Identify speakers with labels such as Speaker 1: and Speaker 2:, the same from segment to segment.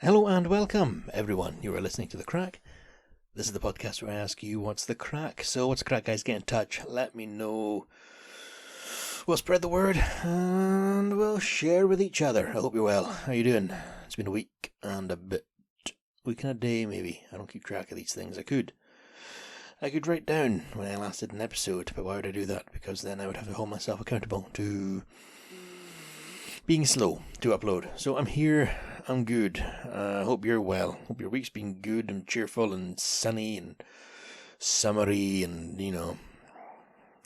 Speaker 1: Hello and welcome, everyone. You are listening to The Crack. This is the podcast where I ask you, what's the crack? So, what's the crack, guys? Get in touch. Let me know. We'll spread the word and we'll share with each other. I hope you're well. How you doing? It's been a week and a bit. Week and a day, maybe. I don't keep track of these things. I could write down when I last did an episode, but why would I do that? Because then I would have to hold myself accountable to being slow to upload. So I'm here. I'm good. Hope you're well. Hope your week's been good and cheerful and sunny and summery and,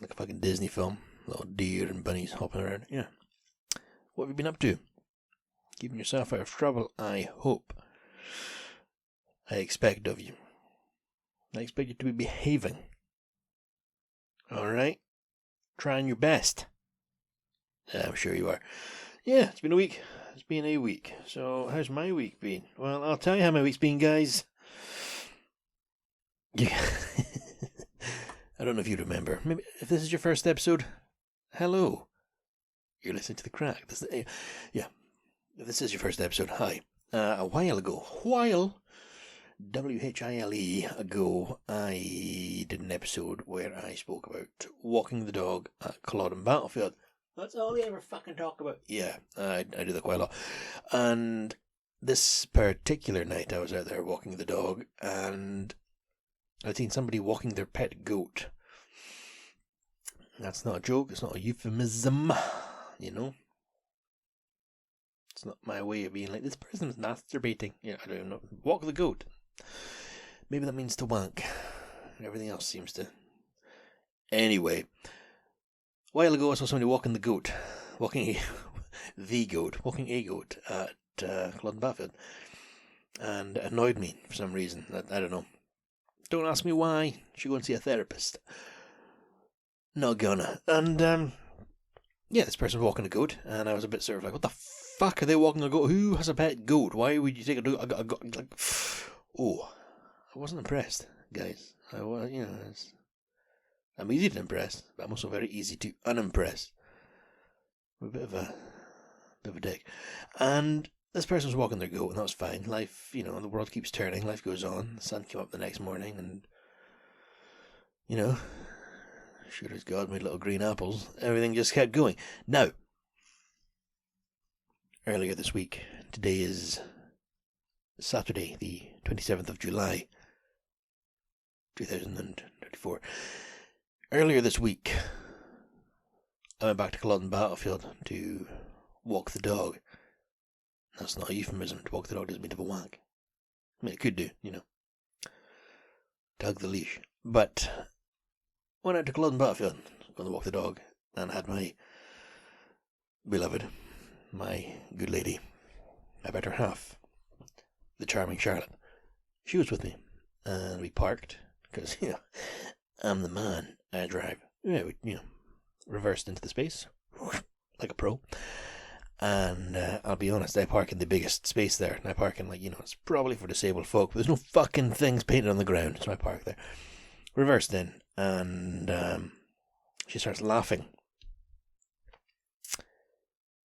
Speaker 1: like a fucking Disney film. Little deer and bunnies hopping around. Yeah. What have you been up to? Keeping yourself out of trouble, I hope. I expect of you. I expect you to be behaving. Alright? Trying your best. I'm sure you are. Yeah, it's been a week. It's been a week. So, how's my week been? Well, I'll tell you how my week's been, guys. Yeah. I don't know if you remember. Maybe if this is your first episode, hello. You're listening to The Crack. Yeah. If this is your first episode, hi. A while ago, W-H-I-L-E ago, I did an episode where I spoke about walking the dog at Culloden Battlefield. That's all they ever fucking talk about. Yeah, I do that quite a lot. And this particular night I was out there walking the dog and I'd seen somebody walking their pet goat. That's not a joke, it's not a euphemism, It's not my way of being like, this person's masturbating. Yeah, I don't know. Walk the goat. Maybe that means to wank. Everything else seems to. Anyway. A while ago I saw somebody walking a goat at Culloden Battlefield, and it annoyed me for some reason. I don't know. Don't ask me why. Should go and see a therapist. Not gonna. And this person was walking a goat, and I was a bit sort of like, what the fuck are they walking a goat? Who has a pet goat? Why would you take a goat? I wasn't impressed, guys. I'm easy to impress, but I'm also very easy to unimpress. I'm a bit of a dick. And this person was walking their goat, and that was fine. Life, the world keeps turning, life goes on. The sun came up the next morning, and, sure as God made little green apples, everything just kept going. Now, earlier this week, today is Saturday, the 27th of July, 2024. Earlier this week, I went back to Culloden Battlefield to walk the dog. That's not a euphemism. To walk the dog doesn't mean to have a wank. I mean, it could do, Tug the leash. But went out to Culloden Battlefield, going to walk the dog, and had my beloved, my good lady, my better half, the charming Charlotte. She was with me, and we parked, because, I'm the man. I drive. Yeah, we, reversed into the space, like a pro. And I'll be honest, I park in the biggest space there. And I park in, it's probably for disabled folk, but there's no fucking things painted on the ground, so I park there. Reversed in, and she starts laughing.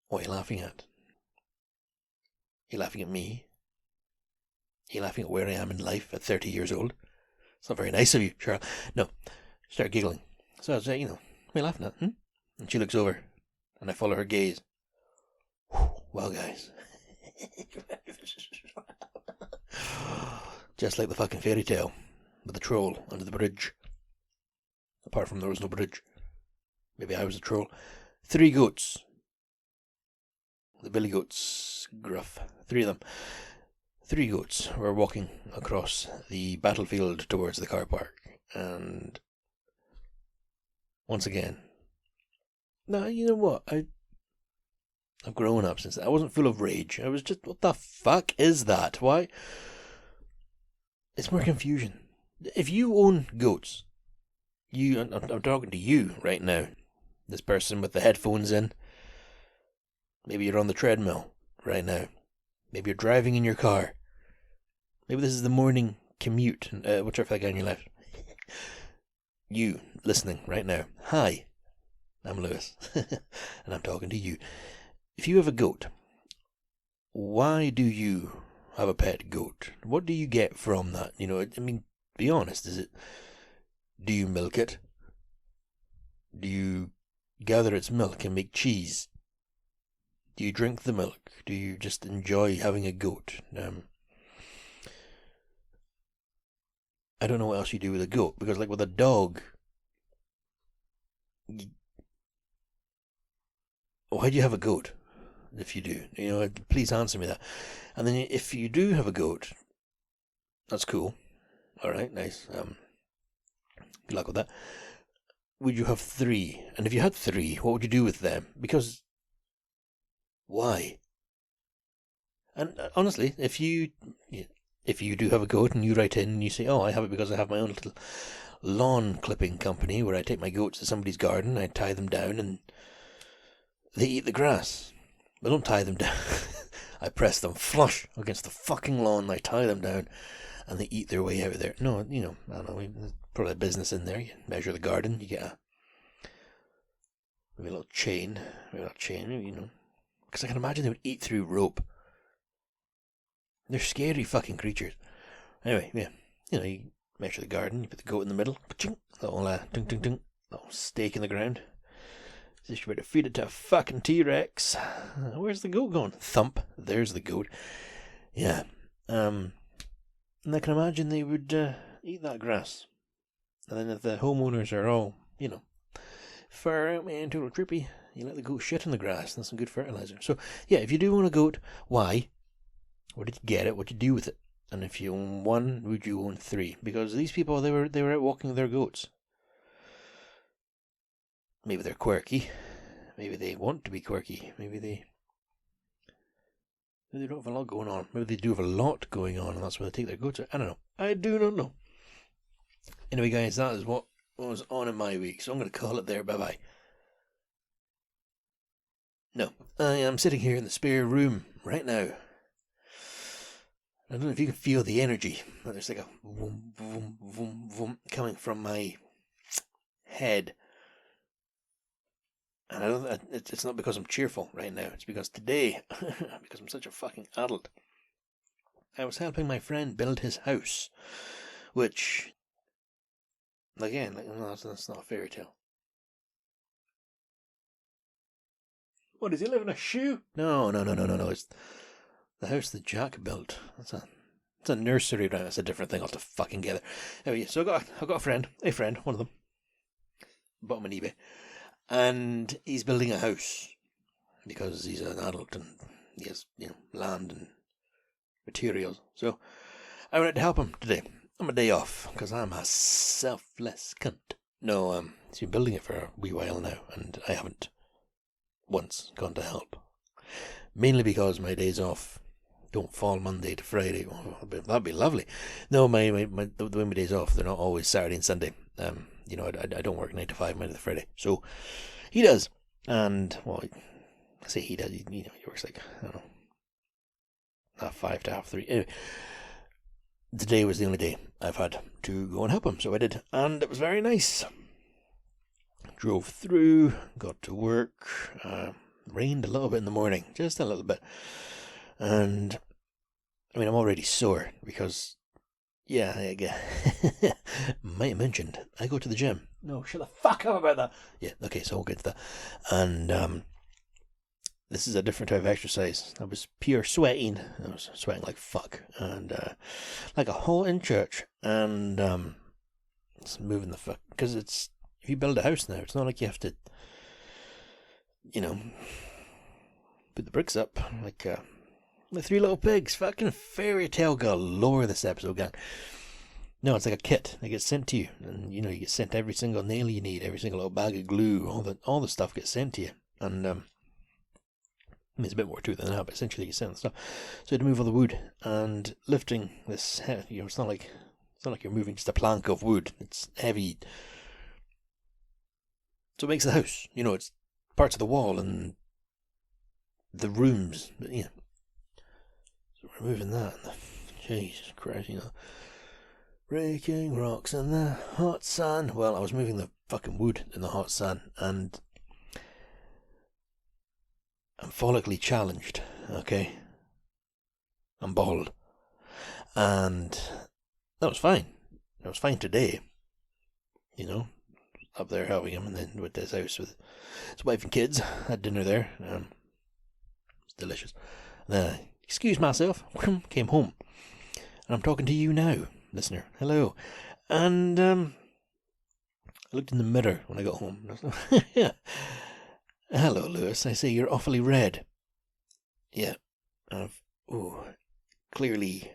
Speaker 1: What are you laughing at? Are you laughing at me? Are you laughing at where I am in life at 30 years old? It's not very nice of you, Charles. No. Start giggling. So I was like, what are you laughing at? And she looks over, and I follow her gaze. Well, guys. Just like the fucking fairy tale, with the troll under the bridge. Apart from there was no bridge. Maybe I was a troll. 3 goats. The billy goats, gruff. 3 of them. 3 goats were walking across the battlefield towards the car park, and once again, now you know what? I've grown up since then. I wasn't full of rage. I was just, what the fuck is that? Why? It's more confusion. If you own goats, I'm talking to you right now. This person with the headphones in. Maybe you're on the treadmill right now. Maybe you're driving in your car. Maybe this is the morning commute. Watch out for that guy on your left. You listening right now. Hi, I'm Lewis, and I'm talking to you. If you have a goat, why do you have a pet goat. What do you get from that? You know, I mean, be honest, do you milk it? Do you gather its milk and make cheese? Do you drink the milk? Do you just enjoy having a goat? I don't know what else you do with a goat, because like with a dog, why do you have a goat? If you do, you know, please answer me that. And then if you do have a goat, that's cool. All right, nice. Good luck with that. Would you have 3? And if you had 3, what would you do with them? Because why? And honestly, if you do have a goat and you write in and you say, oh, I have it because I have my own little lawn clipping company where I take my goats to somebody's garden, I tie them down and they eat the grass. I don't tie them down. I press them flush against the fucking lawn, I tie them down and they eat their way out of there. No, you know, I don't know, there's probably a business in there. You measure the garden, you get maybe a little chain, you know. Because I can imagine they would eat through rope. They're scary fucking creatures. Anyway, yeah. You know, you measure the garden, you put the goat in the middle. Little little stake in the ground. As if you're about to feed it to a fucking T-Rex. Where's the goat going? Thump. There's the goat. Yeah. And I can imagine they would eat that grass. And then if the homeowners are all, you know, far out, man, total trippy, you let the goat shit in the grass. That's some good fertilizer. So, yeah, if you do own a goat, why? Where did you get it? What did you do with it? And if you own 1, would you own 3? Because these people, they were out walking their goats. Maybe they're quirky. Maybe they want to be quirky. Maybe they don't have a lot going on. Maybe they do have a lot going on, and that's where they take their goats out. I don't know. I do not know. Anyway, guys, that is what was on in my week. So I'm going to call it there. Bye-bye. No, I am sitting here in the spare room right now. I don't know if you can feel the energy. There's like a vroom, vroom, vroom, vroom coming from my head. And I don't. It's not because I'm cheerful right now. It's because today, because I'm such a fucking adult, I was helping my friend build his house, which, again, no, that's not a fairy tale. What, does he live in a shoe? No. It's the house that Jack built. It's a nursery rhyme. That's a different thing altogether. Fucking get it. Anyway, so I got a friend, one of them, bought him on eBay, and he's building a house because he's an adult and he has, you know, land and materials. So I went to help him today on my day off because I'm a selfless cunt. No, he's been building it for a wee while now, and I haven't once gone to help. Mainly because my days off don't fall Monday to Friday. Oh, that'd be lovely. No, the way my days off, they're not always Saturday and Sunday. You know, I don't work 9 to 5 Monday to Friday. So he does. And, well, I say he does. You know, he works like, I don't know, 5 to 3. Anyway, today was the only day I've had to go and help him. So I did. And it was very nice. Drove through, got to work. Rained a little bit in the morning. Just a little bit. And, I mean, I'm already sore because, yeah, I might have mentioned, I go to the gym. No, shut the fuck up about that. Yeah, okay, so we'll get to that. And this is a different type of exercise. I was pure sweating. I was sweating like fuck. And like a hole in church. And it's moving the fuck. Because it's, if you build a house now, it's not like you have to, you know, put the bricks up like the 3 Little Pigs. Fucking fairy tale galore this episode, gang. No, it's like a kit that gets sent to you, and you know, you get sent every single nail you need, every single little bag of glue, all the stuff gets sent to you. And I mean, there's a bit more to it than that, but essentially you get sent the stuff. So you had to move all the wood and lifting this. You know, it's not like you're moving just a plank of wood. It's heavy. So it makes the house. You know, it's parts of the wall and the rooms. But, yeah. So we're moving that. Jesus Christ, you know. Breaking rocks in the hot sun. Well, I was moving the fucking wood in the hot sun, and I'm follically challenged, okay? I'm bald. And that was fine. That was fine today. You know, up there helping him, and then went to his house with his wife and kids. Had dinner there. It's delicious. Then I excused myself, came home. And I'm talking to you now, listener. Hello. And I looked in the mirror when I got home. Hello, Lewis. I say you're awfully red. Yeah. I've clearly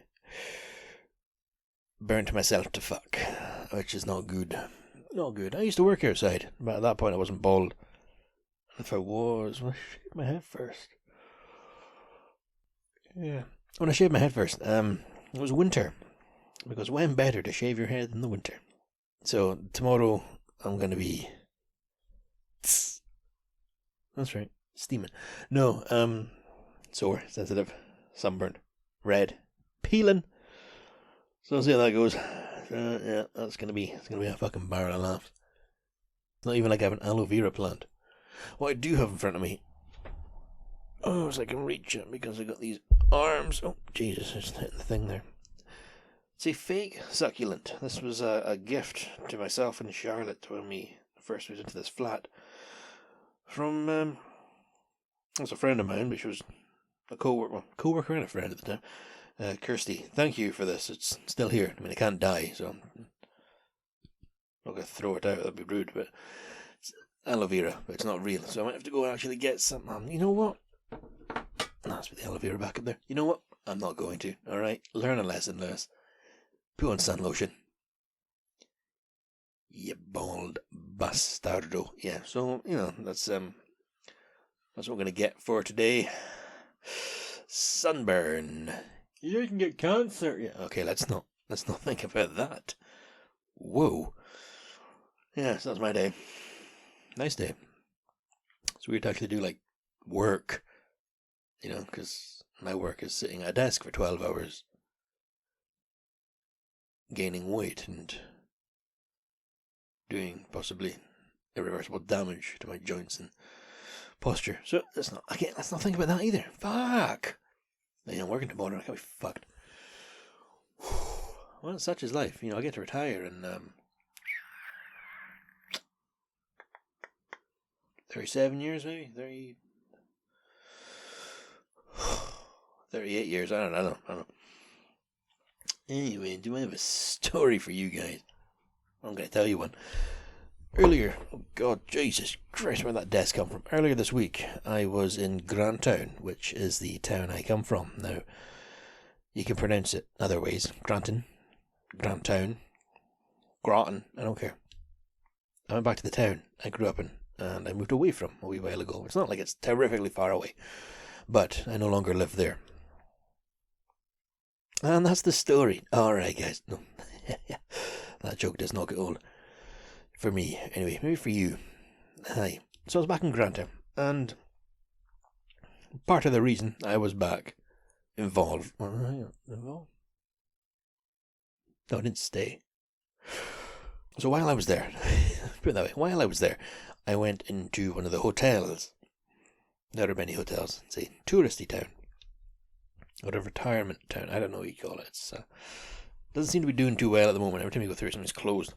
Speaker 1: burnt myself to fuck, which is not good. Not good. I used to work outside, but at that point I wasn't bald. If I was, I shaved my head first. Yeah. When I shaved my head first, it was winter. Because when better to shave your head in the winter? So tomorrow I'm going to be... That's right. Steaming. No, sore, sensitive, sunburned, red, peeling. So let's see how that goes. Yeah, it's gonna be a fucking barrel of laughs. It's not even like I have an aloe vera plant. What I do have in front of me, so I can reach it because I got these arms. Oh Jesus, I just hit the thing there. It's a fake succulent. This was a gift to myself and Charlotte when we first moved into this flat. From it's a friend of mine, but she was a co-worker and a friend at the time. Kirsty, thank you for this. It's still here. I mean, it can't die, so I'm not going to throw it out. That'd be rude, but it's aloe vera, but it's not real. So I might have to go and actually get some. You know what? That's with the aloe vera back up there. You know what? I'm not going to. All right, learn a lesson, Lewis. Put on sun lotion. You bald bastardo. Yeah. So that's what we're going to get for today. Sunburn. You can get cancer. Yeah, okay, let's not think about that. Whoa. Yeah, so that's my day. Nice day. It's weird to actually do, like, work. Because my work is sitting at a desk for 12 hours. Gaining weight and doing possibly irreversible damage to my joints and posture. So let's not think about that either. Fuck. I'm working tomorrow. I can't be fucked. Well, such is life. I get to retire in 37 years, maybe 38 years. I don't know. Anyway, do I have a story for you guys? I'm going to tell you one. Earlier, oh God, Jesus Christ, where'd that desk come from? Earlier this week, I was in Grantown, which is the town I come from. Now, you can pronounce it other ways. Grantown, Groton, I don't care. I went back to the town I grew up in, and I moved away from a wee while ago. It's not like it's terrifically far away, but I no longer live there. And that's the story. Alright, guys. No. That joke does not get old. For me, anyway, maybe for you. Hi. So I was back in Grantham, and part of the reason I was back involved. No, I didn't stay. So while I was there, put it that way, I went into one of the hotels. There are many hotels. It's a touristy town. Or a retirement town. I don't know what you call it. It doesn't seem to be doing too well at the moment. Every time you go through, something's closed.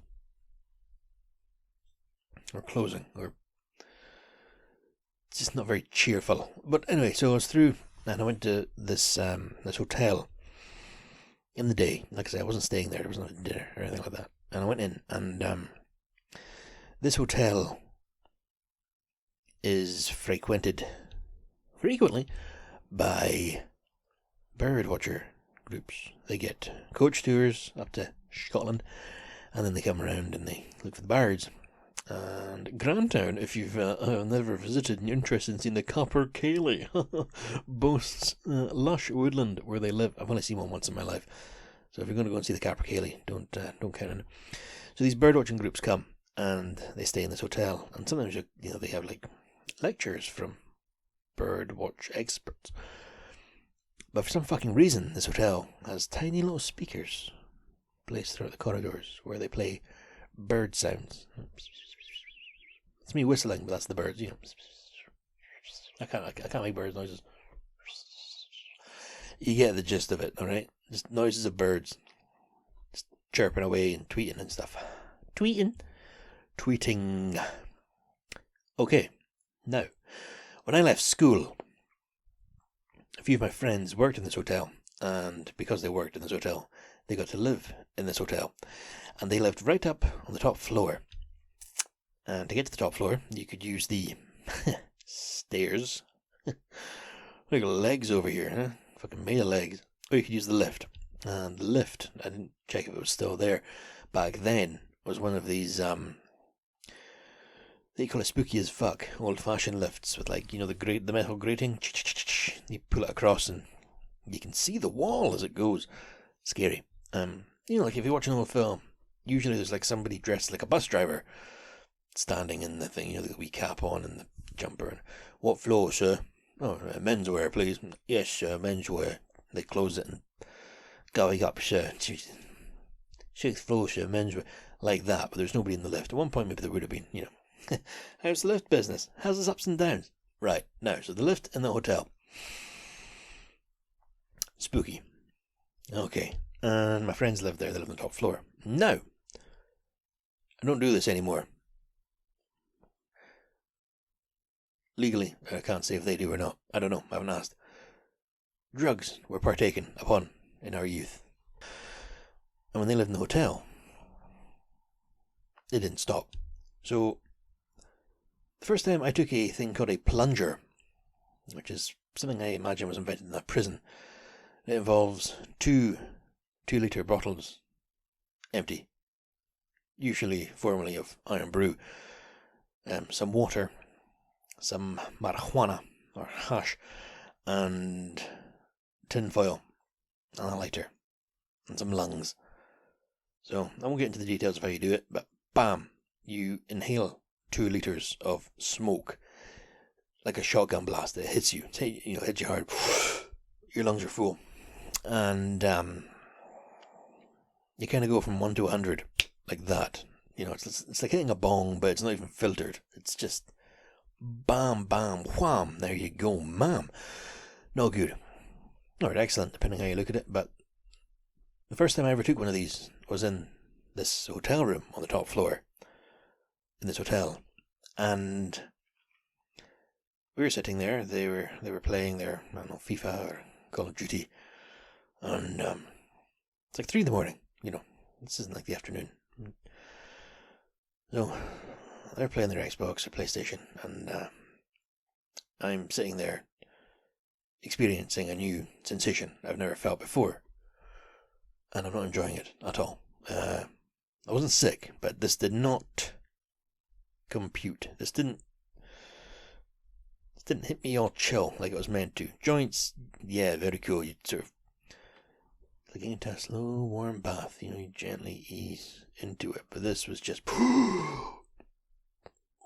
Speaker 1: Or closing, or it's just not very cheerful. But anyway, so I was through, and I went to this hotel in the day. Like I said, I wasn't staying there. There was not dinner or anything like that. And I went in, and this hotel is frequented frequently by birdwatcher groups. They get coach tours up to Scotland, and then they come around and they look for the birds. And Grantown, if you've never visited and you're interested in seeing the Copper Cayley, boasts lush woodland where they live. I've only seen one once in my life, so if you're going to go and see the Copper Cayley, don't count on it. So these birdwatching groups come and they stay in this hotel, and sometimes they have like lectures from birdwatch experts. But for some fucking reason, this hotel has tiny little speakers placed throughout the corridors where they play bird sounds. It's me whistling, but that's the birds, I can't make bird noises. You get the gist of it, alright? Just noises of birds. Just chirping away and tweeting and stuff. Tweeting. Okay, now, when I left school, a few of my friends worked in this hotel, and because they worked in this hotel, they got to live in this hotel, and they lived right up on the top floor. And to get to the top floor, you could use the stairs. Look at legs over here, huh? Fucking made of legs. Or you could use the lift. And the lift, I didn't check if it was still there back then, was one of these, they call it spooky as fuck, old-fashioned lifts with, like, you know, the metal grating. You pull it across and you can see the wall as it goes. Scary. You know, like if you're watching an old film, usually there's like somebody dressed like a bus driver standing in the thing, you know, the wee cap on and the jumper. And, what floor, sir? Oh, menswear, please. Yes, sir, menswear. They close it and going up, sir. 6th floor, sir, menswear. Like that, but there's nobody in the lift. At one point, maybe there would have been, you know. How's the lift business? How's its ups and downs? Right, now, so the lift in the hotel. Spooky. Okay, and my friends live there. They live on the top floor. Now, I don't do this anymore. Legally, I can't say if they do or not. I don't know, I haven't asked. Drugs were partaken upon in our youth. And when they lived in the hotel, they didn't stop. So, the first time I took a thing called a plunger, which is something I imagine was invented in a prison. It involves two 2-litre bottles, empty, usually formerly of iron brew, some water, some marijuana or hash, and tin foil, and a lighter, and some lungs. So I won't get into the details of how you do it, but bam, you inhale 2 litres of smoke like a shotgun blast. It hits you, hits you hard. Your lungs are full, and you kind of go from 1 to 100 like that. You know, it's like hitting a bong, but it's not even filtered. It's just bam, bam, wham. There you go, ma'am. No good. All right, excellent, depending how you look at it. But the first time I ever took one of these was in this hotel room on the top floor in this hotel, and we were sitting there. They were playing their, I don't know, FIFA or Call of Duty, and it's like 3 a.m. You know, this isn't like the afternoon. So they're playing their Xbox or PlayStation, and I'm sitting there experiencing a new sensation I've never felt before, and I'm not enjoying it at all. I wasn't sick, but this did not compute. This didn't hit me all chill like it was meant to. Joints, yeah, very cool. You sort of like getting into a slow warm bath, you know, you gently ease into it. But this was just, you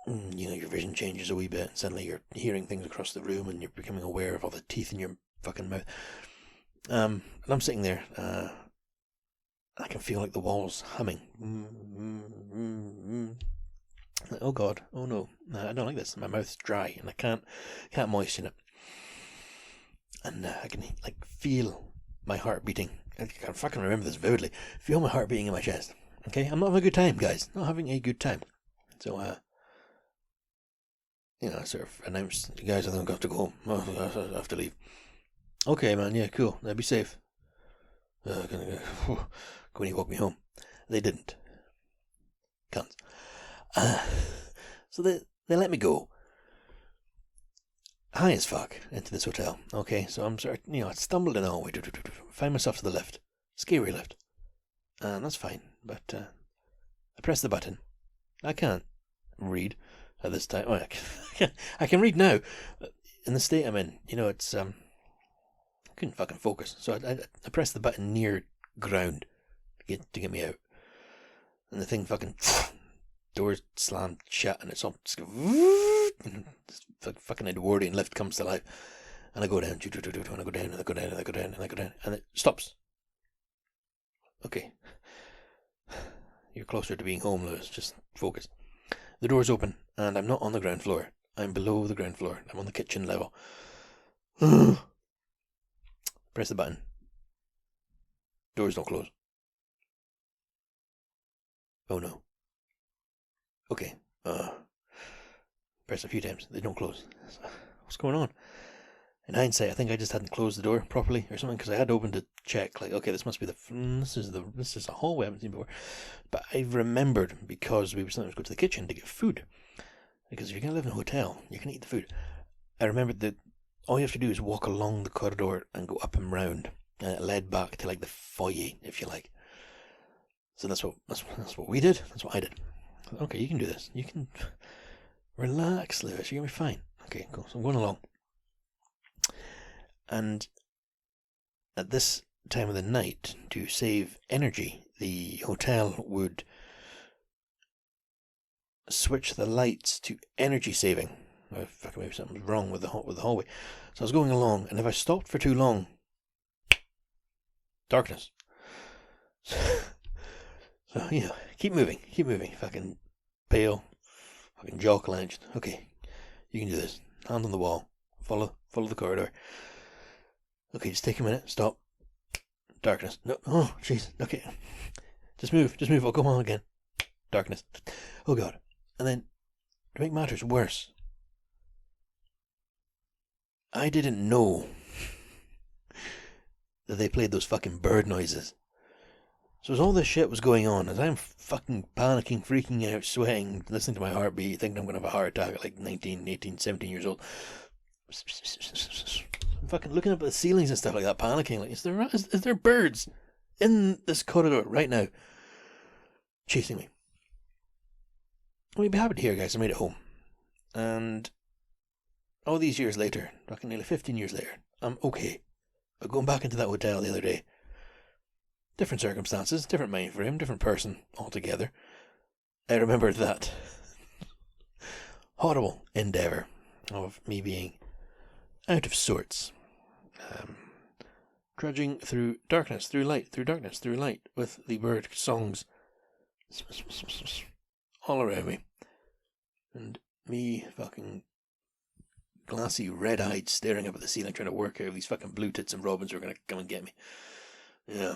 Speaker 1: know, your vision changes a wee bit, and suddenly you're hearing things across the room, and you're becoming aware of all the teeth in your fucking mouth. And I'm sitting there, I can feel like the walls humming. Like, oh God, oh no, I don't like this. My mouth's dry, and I can't moisten it. And I can like feel my heart beating. I can fucking remember this vividly. Feel my heart beating in my chest. Okay, I'm not having a good time, guys. Not having a good time. So, you know, I sort of announced, guys, I think I have to go home. I have to leave. Okay, man, yeah, cool. Now be safe. Go when you walk me home. They didn't. Cunts. So they let me go. High as fuck into this hotel. Okay, so I'm sort of, I stumbled in all the way. Find myself to the lift. Scary lift. And that's fine, but I press the button. I can't read at this time. Oh, I can read now. In the state I'm in, it's I couldn't fucking focus. So I pressed the button near ground to get me out. And the thing fucking doors slammed shut, and it's all just fucking Edwardian lift comes to life, and I go down, and I go down, and I go down, and I go down, and I go down, and it stops. Okay, you're closer to being home, Lewis. Just focus. The door's open, and I'm not on the ground floor. I'm below the ground floor. I'm on the kitchen level. Press the button. Doors don't close. Oh no. Okay. Press a few times. They don't close. What's going on? In hindsight, I think I just hadn't closed the door properly or something, because I had opened to check, like, okay, this must be this is a hallway I haven't seen before. But I remembered, because we were sometimes go to the kitchen to get food, because if you're going to live in a hotel, you can eat the food. I remembered that all you have to do is walk along the corridor and go up and round, and it led back to, like, the foyer, if you like. So that's what we did. That's what I did. Okay, you can do this. You can relax, Lewis. You're gonna be fine. Okay, cool. So I'm going along. And at this time of the night, to save energy, the hotel would switch the lights to energy saving. Oh, fuck, maybe something's wrong with the hallway. So I was going along, and if I stopped for too long, darkness. So, keep moving. Fucking pale. Fucking jaw clenched. Okay, you can do this. Hand on the wall. Follow the corridor. Okay, just take a minute. Stop. Darkness. No. Oh, jeez. Okay. Just move. I'll come on again. Darkness. Oh, God. And then, to make matters worse, I didn't know that they played those fucking bird noises. So as all this shit was going on, as I'm fucking panicking, freaking out, sweating, listening to my heartbeat, thinking I'm going to have a heart attack at like 19, 18, 17 years old, I'm fucking looking up at the ceilings and stuff like that, panicking, like, is there birds in this corridor right now chasing me? Well, you'd be happy to hear, guys, I made it home. And all these years later, fucking nearly 15 years later, I'm okay. I'm going back into that hotel the other day. Different circumstances, different mind frame, different person altogether. I remembered that horrible endeavour of me being out of sorts, trudging through darkness, through light, through darkness, through light, with the bird songs all around me, and me fucking glassy, red-eyed, staring up at the ceiling, trying to work out if these fucking blue tits and robins were going to come and get me. Yeah.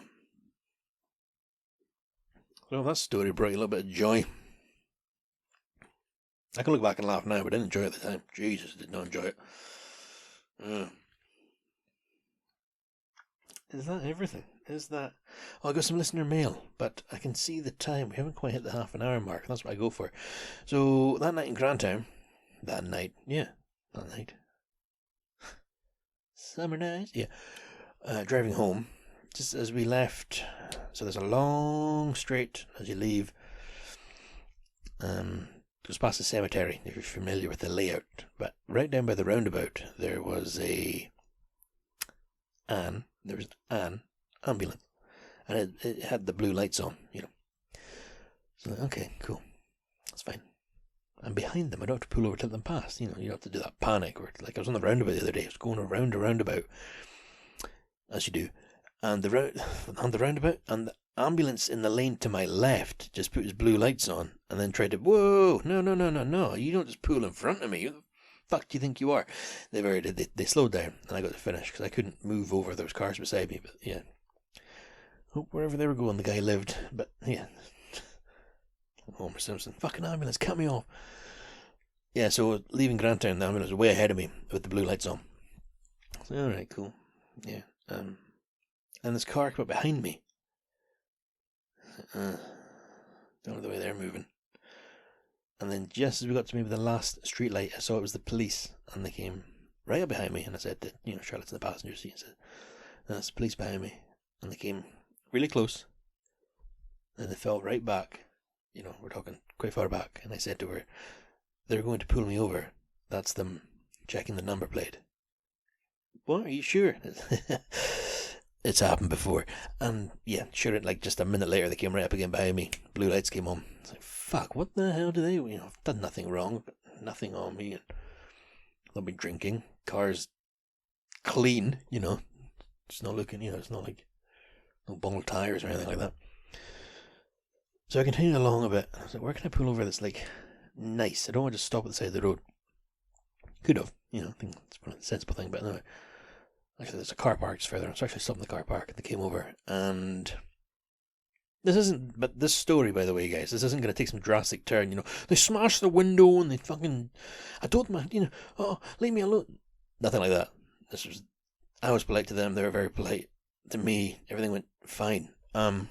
Speaker 1: Well, that story brought you a little bit of joy. I can look back and laugh now, but I didn't enjoy it at the time. Jesus, I did not enjoy it. Is that everything? Is that... Oh, I got some listener mail, but I can see the time. We haven't quite hit the half an hour mark. That's what I go for. So, that night in Grantown... Summer nights? Yeah. Driving home, just as we left... So there's a long straight as you leave. Goes past the cemetery, if you're familiar with the layout. But right down by the roundabout, there was an ambulance. And it had the blue lights on, So, okay, cool. That's fine. And behind them, I don't have to pull over to let them pass. You don't have to do that panic. Or like I was on the roundabout the other day. I was going around a roundabout, as you do. And the roundabout, and the ambulance in the lane to my left just put his blue lights on and then tried to, whoa, no, you don't just pull in front of me. Who the fuck do you think you are? They slowed down, and I got to finish because I couldn't move over. There was cars beside me, but yeah. Hope wherever they were going, the guy lived, but yeah. Homer Simpson, fucking ambulance, cut me off. Yeah, so leaving Grantown, the ambulance was way ahead of me with the blue lights on. So, alright, cool. Yeah, and this car came up behind me. Don't know the way they're moving. And then just as we got to maybe the last street light, I saw it was the police, and they came right up behind me, and I said that, Charlotte's in the passenger seat, and said, that's the police behind me. And they came really close, and they fell right back. We're talking quite far back, and I said to her, they're going to pull me over. That's them checking the number plate. What? Are you sure? It's happened before. And yeah, sure, like just a minute later, they came right up again behind me. Blue lights came on. It's like, fuck, what the hell do they... I've done nothing wrong. Nothing on me. And they'll be drinking. Car's clean, It's not looking, it's not like no bungled tires or anything like that. So I continued along a bit. I was like, where can I pull over that's like nice? I don't want to just stop at the side of the road. Could have, I think it's a sensible thing, but no. Actually, there's a car park just further. It's actually stopped in the car park. They came over, and but this story, by the way, guys, this isn't going to take some drastic turn. They smashed the window and they fucking. I told them, oh, leave me alone. Nothing like that. I was polite to them. They were very polite to me. Everything went fine. But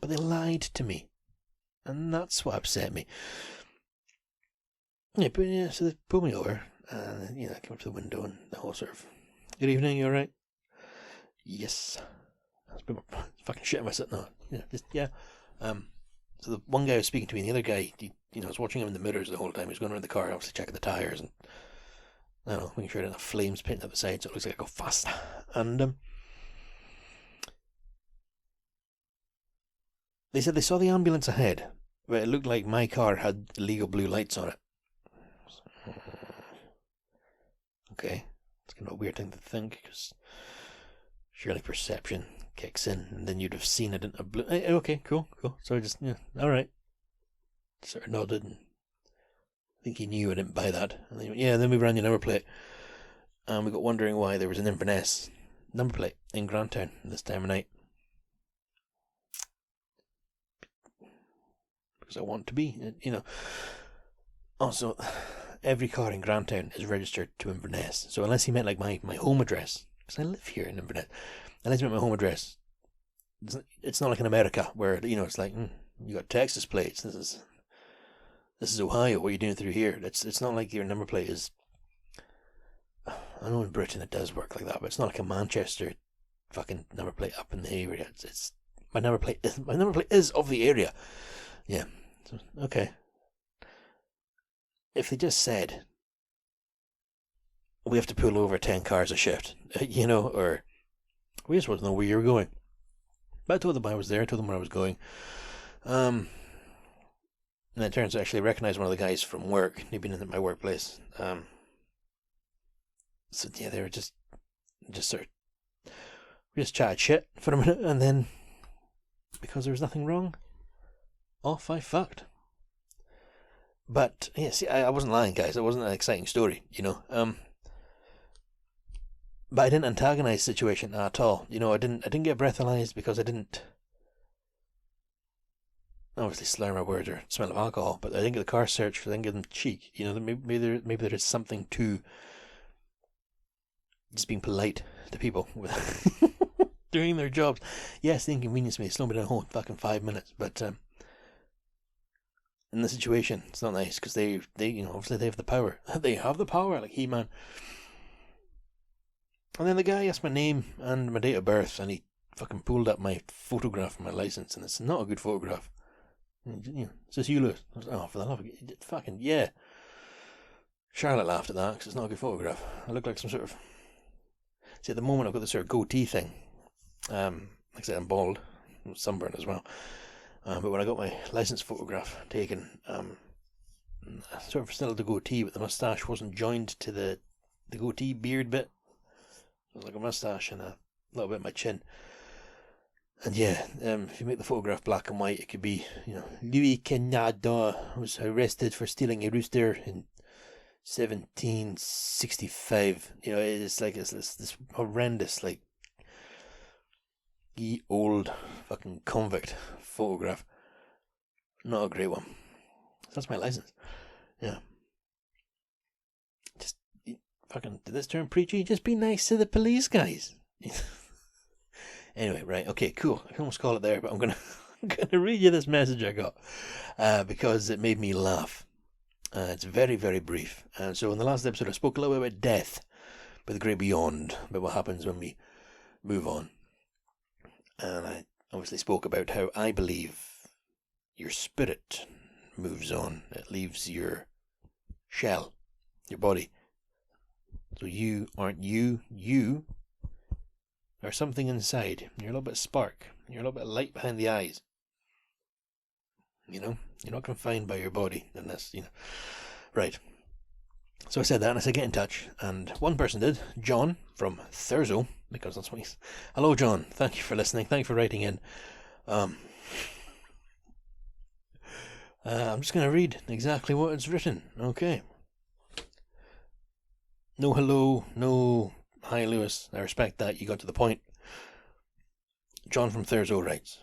Speaker 1: they lied to me, and that's what upset me. Yeah, so they pulled me over, and I came up to the window, and the whole sort of, good evening, you alright? Yes. I was putting my fucking shit in my sit now. Yeah. So the one guy was speaking to me, and the other guy, I was watching him in the mirrors the whole time. He was going around the car, obviously checking the tyres, and I don't know, making sure I didn't have flames painted up the side, so it looks like I go fast. And they said they saw the ambulance ahead, but it looked like my car had illegal blue lights on it. Okay, it's kind of a weird thing to think, because surely perception kicks in, and then you'd have seen it in a blue. Okay, cool. So I just, alright. Sort of nodded, and I think he knew I didn't buy that. And then he went, yeah, then we ran your number plate, and we got wondering why there was an Inverness number plate in Grantown this time of night. Because I want to be, Also, every car in Grantown is registered to Inverness. So unless he meant like my home address, because I live here in Inverness, unless he meant my home address, it's not like in America where it's like you got Texas plates. This is Ohio. What are you doing through here? It's not like your number plate is. I know in Britain it does work like that, but it's not like a Manchester fucking number plate up in the area. It's my number plate is of the area. Yeah. So, okay. If they just said, we have to pull over 10 cars a shift, or we just want to know where you were going. But I told them I was there, I told them where I was going. And it turns out I actually recognized one of the guys from work. He'd been in my workplace. So yeah, they were just sort of, we just chatted shit for a minute, and then, because there was nothing wrong, off I fucked. But yeah, see, I wasn't lying, guys. It wasn't an exciting story, But I didn't antagonize the situation at all. I didn't get breathalyzed because I didn't obviously slur my words or smell of alcohol. But I didn't get the car searched because I didn't give them cheek. Maybe there is something to just being polite to people with doing their jobs. Yes, the inconvenience may slow me down a whole fucking 5 minutes, but in the situation, it's not nice because they obviously they have the power. They have the power, like He-Man. And then the guy asked my name and my date of birth, and he fucking pulled up my photograph of my license, and it's not a good photograph. Is this you, Lewis? Oh, for the love of it, fucking yeah. Charlotte laughed at that because it's not a good photograph. I look like some sort of. See, at the moment I've got this sort of goatee thing. Like I said, I'm bald, I'm sunburned as well. But when I got my license photograph taken, I sort of still had the goatee, but the moustache wasn't joined to the goatee beard bit. It was like a moustache and a little bit of my chin. And yeah, if you make the photograph black and white, it could be, Louis Canada was arrested for stealing a rooster in 1765. It's like this horrendous, like, ye old fucking convict photograph. Not a great one. That's my license. Yeah. Just fucking, did this turn preachy? Just be nice to the police guys. Anyway, right, okay, cool. I can almost call it there, but I'm gonna read you this message I got because it made me laugh. It's very, very brief. So in the last episode I spoke a little bit about death, but the great beyond, about what happens when we move on. And I obviously spoke about how I believe your spirit moves on. It leaves your shell, your body. So you aren't you. You are something inside. You're a little bit spark. You're a little bit light behind the eyes. You're not confined by your body in this, Right. So I said that, and I said get in touch, and one person did, John from Thurso, because that's what he's. Hello, John. Thank you for listening. Thank you for writing in. I'm just going to read exactly what it's written. Okay. No hello, no Hi, Lewis. I respect that. You got to the point. John from Thurso writes,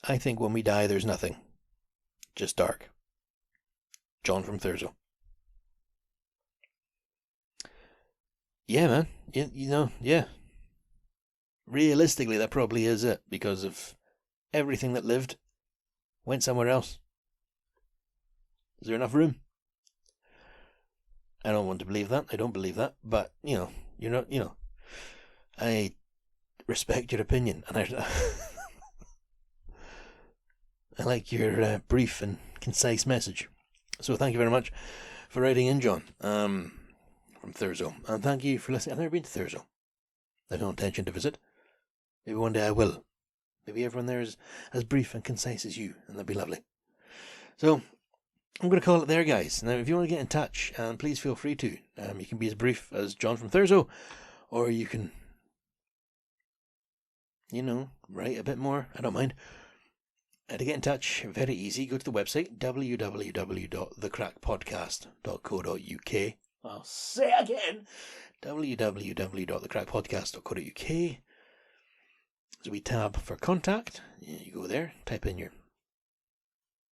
Speaker 1: I think when we die, there's nothing. Just dark. John from Thurso. Yeah, man. Yeah. Realistically, that probably is it, because of everything that lived went somewhere else. Is there enough room? I don't want to believe that. I don't believe that. But, you're not, I respect your opinion, and I like your brief and concise message. So thank you very much for writing in, John, from Thurso. And thank you for listening. I've never been to Thurso. I have no intention to visit. Maybe one day I will. Maybe everyone there is as brief and concise as you, and that'd be lovely. So, I'm going to call it there, guys. Now, if you want to get in touch, please feel free to. You can be as brief as John from Thurso, or you can, write a bit more. I don't mind. To get in touch, very easy. Go to the website, www.thecrackpodcast.co.uk. I'll say it again, www.thecrackpodcast.co.uk. There's a wee tab for contact. You go there, type in your,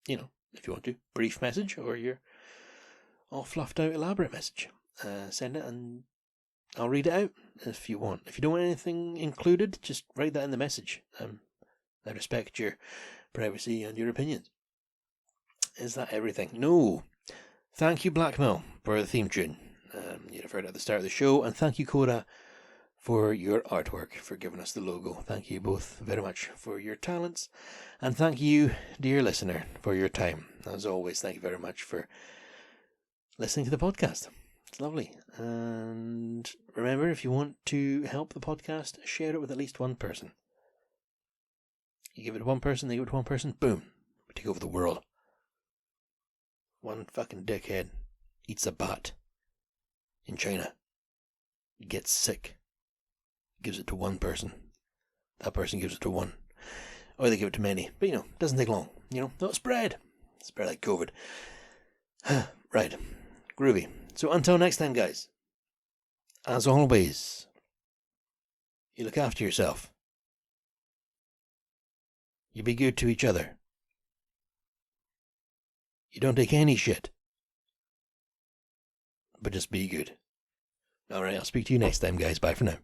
Speaker 1: if you want to, brief message or your all fluffed out elaborate message. Send it and I'll read it out if you want. If you don't want anything included, just write that in the message. I respect your privacy and your opinions. Is that everything? No. Thank you, Blackmail, for the theme tune. You referred at the start of the show, and thank you, Cora, for your artwork, for giving us the logo. Thank you both very much for your talents, and thank you, dear listener, for your time. As always, thank you very much for listening to the podcast. It's lovely. And remember, if you want to help the podcast, share it with at least one person. You give it to one person, they give it to one person, boom, we take over the world. One fucking dickhead eats a bat in China, gets sick, gives it to one person. That person gives it to one. Or they give it to many. But, it doesn't take long. Don't spread. Spread like COVID. Right. Groovy. So until next time, guys. As always, you look after yourself. You be good to each other. You don't take any shit. But just be good. Alright, I'll speak to you next time, guys. Bye for now.